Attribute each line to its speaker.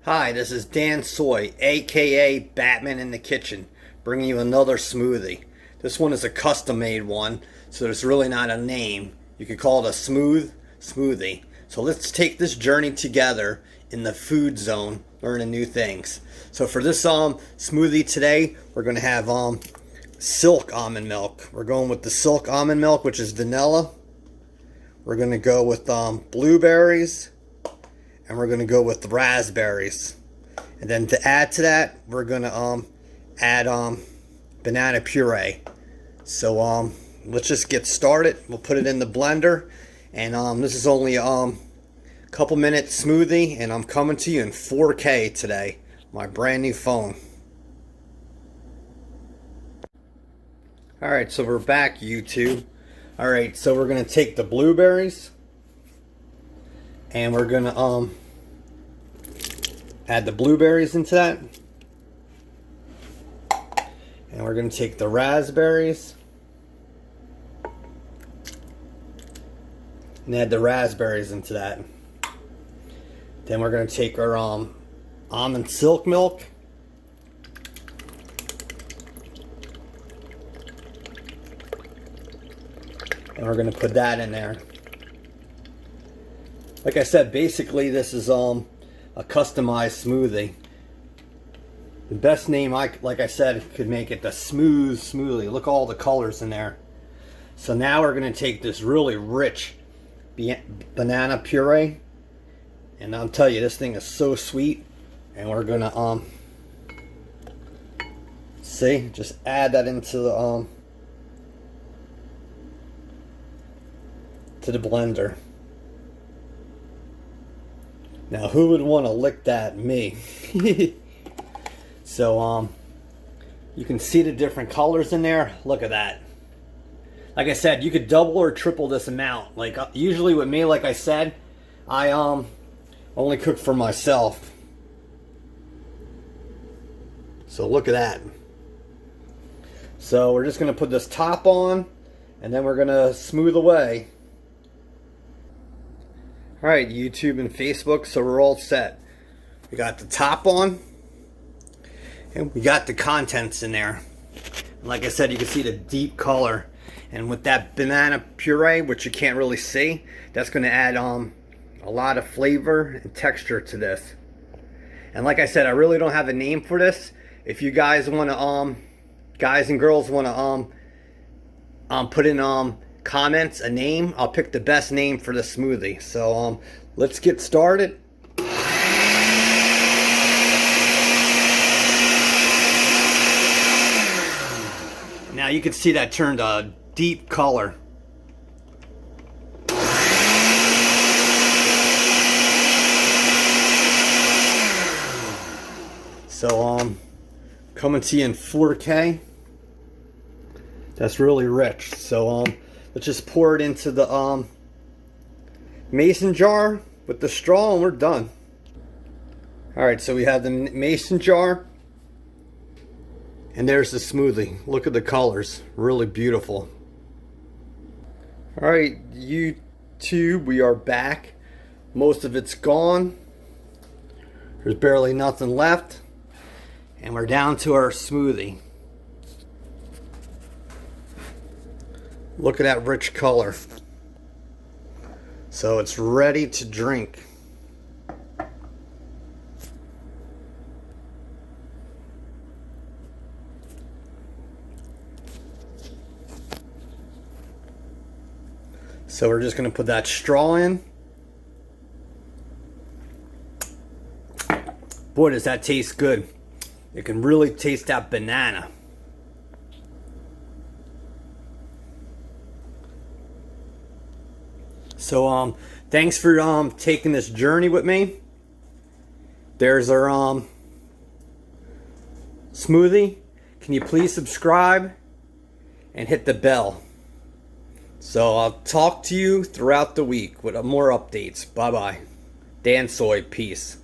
Speaker 1: Hi, this is Dansoy, aka Batman in the Kitchen, bringing you another smoothie. This one is a custom made one, so there's really not a name. You could call it a smoothie. So let's take this journey together in the food zone, learning new things. So for this smoothie today, we're going to have silk almond milk. We're going with the silk almond milk, which is vanilla. We're going to go with blueberries. And we're going to go with the raspberries. And then to add to that, we're going to add banana puree. So let's just get started. We'll put it in the blender. And this is only a couple minute smoothie. And I'm coming to you in 4K today. My brand new phone. Alright, so we're back, YouTube. Alright, so we're going to take the blueberries. And we're going to add the blueberries into that. And we're going to take the raspberries. And add the raspberries into that. Then we're going to take our almond silk milk. And we're going to put that in there. Like I said, basically this is a customized smoothie. The best name, like I said, could make it the smooth smoothie. Look at all the colors in there. So now we're going to take this really rich banana puree, and I'll tell you, this thing is so sweet. And we're going to see, just add that into the to the blender. Now, who would want to lick that? Me. So, you can see the different colors in there. Look at that. Like I said, you could double or triple this amount. Like, usually with me, like I said, I only cook for myself. So, look at that. So, we're just going to put this top on, and then we're going to smooth away. Alright, YouTube and Facebook, so we're all set. We got the top on, and we got the contents in there. And like I said, you can see the deep color. And with that banana puree, which you can't really see, that's going to add a lot of flavor and texture to this. And like I said, I really don't have a name for this. If you guys want to, guys and girls want to put in comments a name, I'll pick the best name for the smoothie. So let's get started. Now you can see that turned a deep color. So coming to you in 4K. That's really rich. So let's just pour it into the mason jar with the straw, and we're done. Alright, so we have the mason jar, and there's the smoothie. Look at the colors, really beautiful. Alright, YouTube, we are back. Most of it's gone. There's barely nothing left, and we're down to our smoothie. Look at that rich color. So it's ready to drink. So we're just going to put that straw in. Boy, does that taste good. You can really taste that banana. So thanks for taking this journey with me. There's our smoothie. Can you please subscribe and hit the bell? So I'll talk to you throughout the week with more updates. Bye bye. Dansoy, peace.